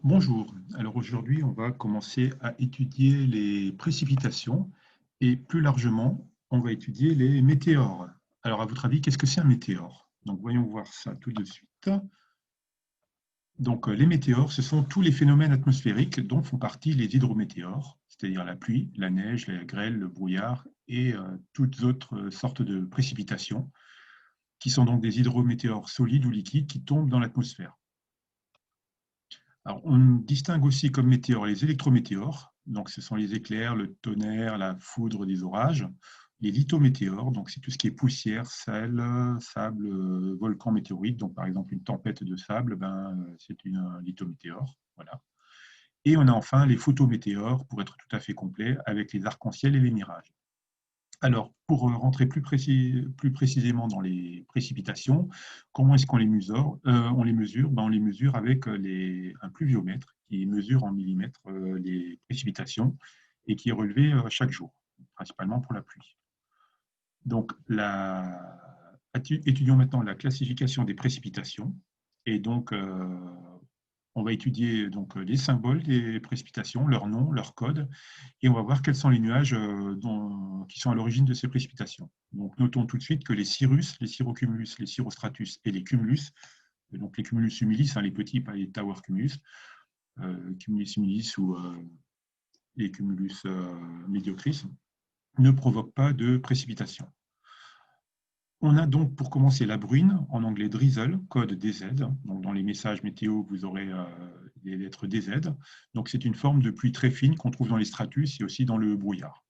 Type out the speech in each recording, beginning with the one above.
Bonjour, alors aujourd'hui on va commencer à étudier les précipitations et plus largement on va étudier les météores. Alors à votre avis, qu'est-ce que c'est un météore? Donc voyons voir ça tout de suite. Donc les météores, ce sont tous les phénomènes atmosphériques dont font partie les hydrométéores, c'est-à-dire la pluie, la neige, la grêle, le brouillard et toutes autres sortes de précipitations qui sont donc des hydrométéores solides ou liquides qui tombent dans l'atmosphère. Alors, on distingue aussi comme météores les électrométéores, donc ce sont les éclairs, le tonnerre, la foudre des orages. Les lithométéores, donc c'est tout ce qui est poussière, sable, volcan, météorite. Donc par exemple une tempête de sable, c'est un lithométéore. Voilà. Et on a enfin les photométéores, pour être tout à fait complet, avec les arcs-en-ciel et les mirages. Alors, pour rentrer plus précisément dans les précipitations, comment est-ce qu'on les mesure? On les mesure, on les mesure avec un pluviomètre qui mesure en millimètres les précipitations et qui est relevé chaque jour, principalement pour la pluie. Donc, étudions maintenant la classification des précipitations. Et donc, on va étudier donc, les symboles des précipitations, leur nom, leur code, et on va voir quels sont les nuages qui sont à l'origine de ces précipitations. Donc, notons tout de suite que les cirrus, les cirrocumulus, les cirrostratus et les cumulus, donc les cumulus humilis, les petits, pas les tower cumulus, cumulus humilis ou les cumulus mediocris, ne provoquent pas de précipitations. On a donc pour commencer la bruine, en anglais drizzle, code DZ. Donc dans les messages météo, vous aurez les lettres DZ. Donc c'est une forme de pluie très fine qu'on trouve dans les stratus et aussi dans le brouillard.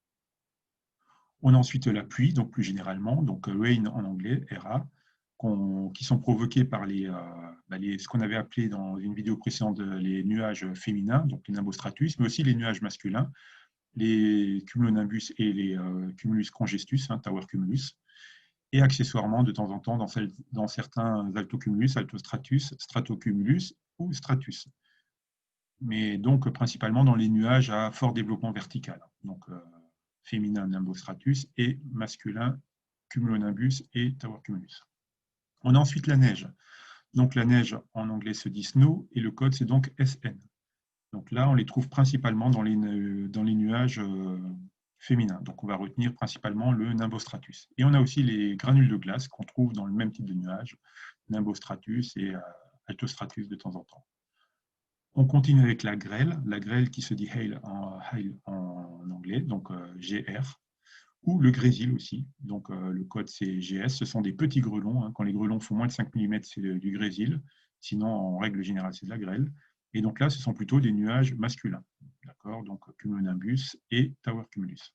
On a ensuite la pluie, donc plus généralement, donc rain en anglais, RA, qui sont provoqués par ce qu'on avait appelé dans une vidéo précédente les nuages féminins, donc les nimbostratus, mais aussi les nuages masculins, les cumulonimbus et les cumulus congestus, tower cumulus, et accessoirement, de temps en temps, dans certains altocumulus, altostratus, stratocumulus ou stratus. Mais donc principalement dans les nuages à fort développement vertical. Donc féminin nimbostratus et masculin cumulonimbus et tower cumulus. On a ensuite la neige. Donc la neige en anglais se dit snow et le code c'est donc SN. Donc là on les trouve principalement dans les nuages féminin. Donc on va retenir principalement le nimbostratus. Et on a aussi les granules de glace qu'on trouve dans le même type de nuages, nimbostratus et altostratus de temps en temps. On continue avec la grêle qui se dit hail en anglais, donc GR, ou le grésil aussi, donc le code c'est GS, ce sont des petits grêlons, quand les grêlons font moins de 5 mm c'est du grésil, sinon en règle générale c'est de la grêle, et donc là ce sont plutôt des nuages masculins, d'accord, donc cumulonimbus et tower cumulus.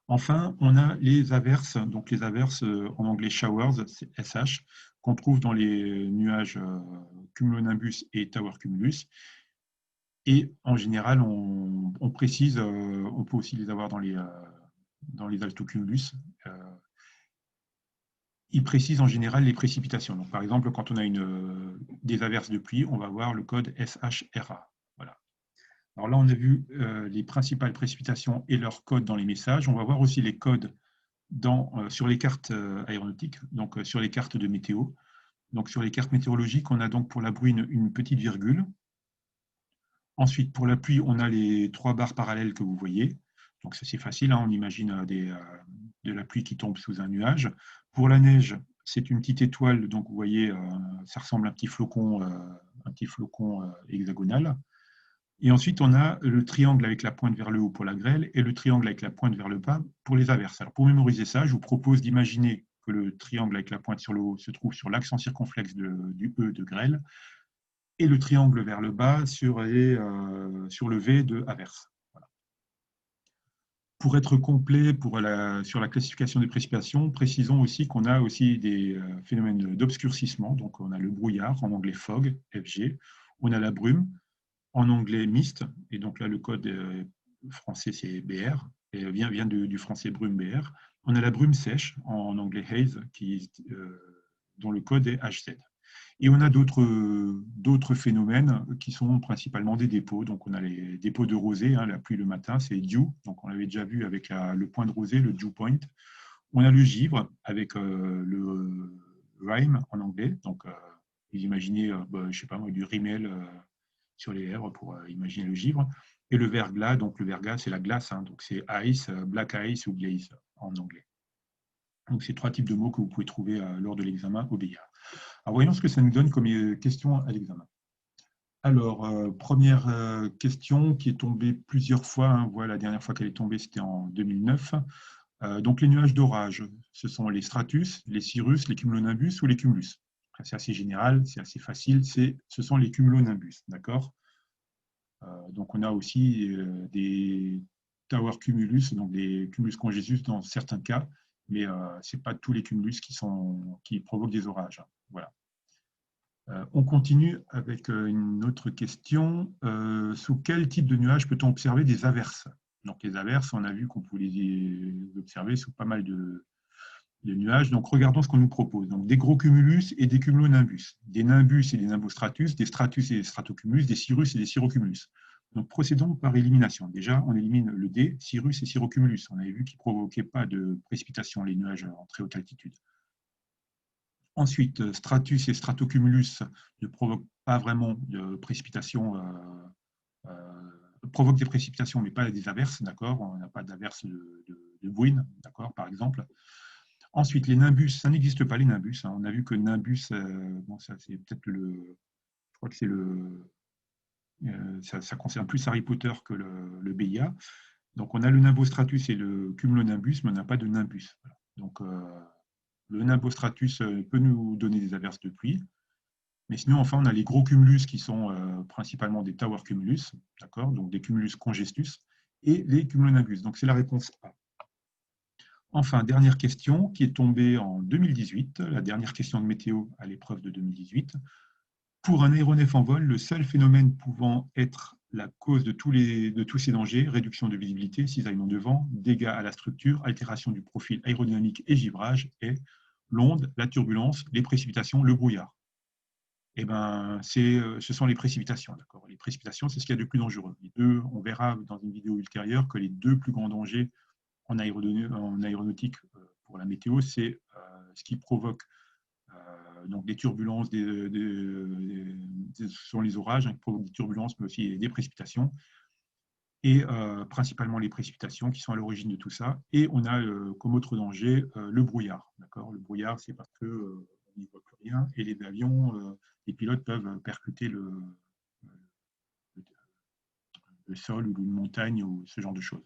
Enfin, on a les averses, donc les averses en anglais showers, c'est SH, qu'on trouve dans les nuages cumulonimbus et tower cumulus. Et en général, on précise, on peut aussi les avoir dans les altocumulus. Ils précisent en général les précipitations. Donc, par exemple, quand on a des averses de pluie, on va voir le code SHRA. Voilà. Alors là, on a vu les principales précipitations et leurs codes dans les messages. On va voir aussi les codes sur les cartes aéronautiques, donc sur les cartes de météo. Donc sur les cartes météorologiques, on a donc pour la bruine une petite virgule. Ensuite, pour la pluie, on a les 3 barres parallèles que vous voyez. Donc ça c'est facile, on imagine de la pluie qui tombe sous un nuage. Pour la neige, c'est une petite étoile, donc vous voyez, ça ressemble à un petit flocon hexagonal. Et ensuite, on a le triangle avec la pointe vers le haut pour la grêle et le triangle avec la pointe vers le bas pour les averses. Alors, pour mémoriser ça, je vous propose d'imaginer que le triangle avec la pointe sur le haut se trouve sur l'accent circonflexe du E de grêle et le triangle vers le bas sur le V de averse. Voilà. Pour être complet sur la classification des précipitations, précisons aussi qu'on a aussi des phénomènes d'obscurcissement. Donc, on a le brouillard, en anglais fog, FG. On a la brume, en anglais mist, et donc là le code français c'est BR, et vient du français brume BR. On a la brume sèche, en anglais haze, dont le code est HZ. Et on a d'autres phénomènes qui sont principalement des dépôts. Donc on a les dépôts de rosée, la pluie le matin, c'est dew, donc on l'avait déjà vu avec le point de rosée, le dew point. On a le givre avec le rime en anglais, donc vous imaginez, je sais pas moi, du rimel, sur les lèvres pour imaginer le givre. Et le verglas, donc le verglas, c'est la glace, hein, donc c'est ice, black ice ou glaze en anglais. Donc, c'est 3 types de mots que vous pouvez trouver lors de l'examen au BIA. Alors, voyons ce que ça nous donne comme question à l'examen. Alors, première question qui est tombée plusieurs fois. Hein, voilà, la dernière fois qu'elle est tombée, c'était en 2009. Donc, les nuages d'orage, ce sont les stratus, les cirrus, les cumulonimbus ou les cumulus. C'est assez général, c'est assez facile, ce sont les cumulonimbus, d'accord. Donc, on a aussi des tower cumulus, donc des cumulus congestus dans certains cas, mais ce n'est pas tous les cumulus qui provoquent des orages. Hein. Voilà. On continue avec une autre question. Sous quel type de nuage peut-on observer des averses? Donc, les averses, on a vu qu'on pouvait les observer sous pas mal de nuages. Donc, regardons ce qu'on nous propose. Donc, des gros cumulus et des cumulonimbus, des nimbus et des nimbostratus, des stratus et des stratocumulus, des cirrus et des cirrocumulus. Donc, procédons par élimination. Déjà, on élimine le D, cirrus et cirrocumulus. On avait vu qu'ils ne provoquaient pas de précipitation, les nuages en très haute altitude. Ensuite, stratus et stratocumulus ne provoquent pas vraiment de précipitation, provoquent des précipitations, mais pas des averses, d'accord. On n'a pas d'averses de bruine, d'accord, par exemple. Ensuite, les nimbus, ça n'existe pas, les nimbus. Hein. On a vu que nimbus, bon, ça c'est peut-être je crois que c'est ça concerne plus Harry Potter que le BIA. Donc, on a le nimbostratus et le cumulonimbus, mais on n'a pas de nimbus. Voilà. Donc, le nimbostratus peut nous donner des averses de pluie. Mais sinon, enfin, on a les gros cumulus qui sont principalement des tower cumulus, d'accord, donc des cumulus congestus, et les cumulonimbus. Donc, c'est la réponse A. Enfin, dernière question qui est tombée en 2018, la dernière question de météo à l'épreuve de 2018. Pour un aéronef en vol, le seul phénomène pouvant être la cause de tous ces dangers, réduction de visibilité, cisaillement de vent, dégâts à la structure, altération du profil aérodynamique et givrage, est l'onde, la turbulence, les précipitations, le brouillard. Eh ben, ce sont les précipitations. Les précipitations, c'est ce qu'il y a de plus dangereux. Les deux, on verra dans une vidéo ultérieure que les deux plus grands dangers en aéronautique pour la météo, c'est ce qui provoque donc des turbulences, ce sont les orages hein, qui provoquent des turbulences, mais aussi des précipitations, et principalement les précipitations qui sont à l'origine de tout ça. Et on a comme autre danger le brouillard. Le brouillard, c'est parce qu'on n'y voit plus rien, et les avions, les pilotes peuvent percuter le sol ou une montagne ou ce genre de choses.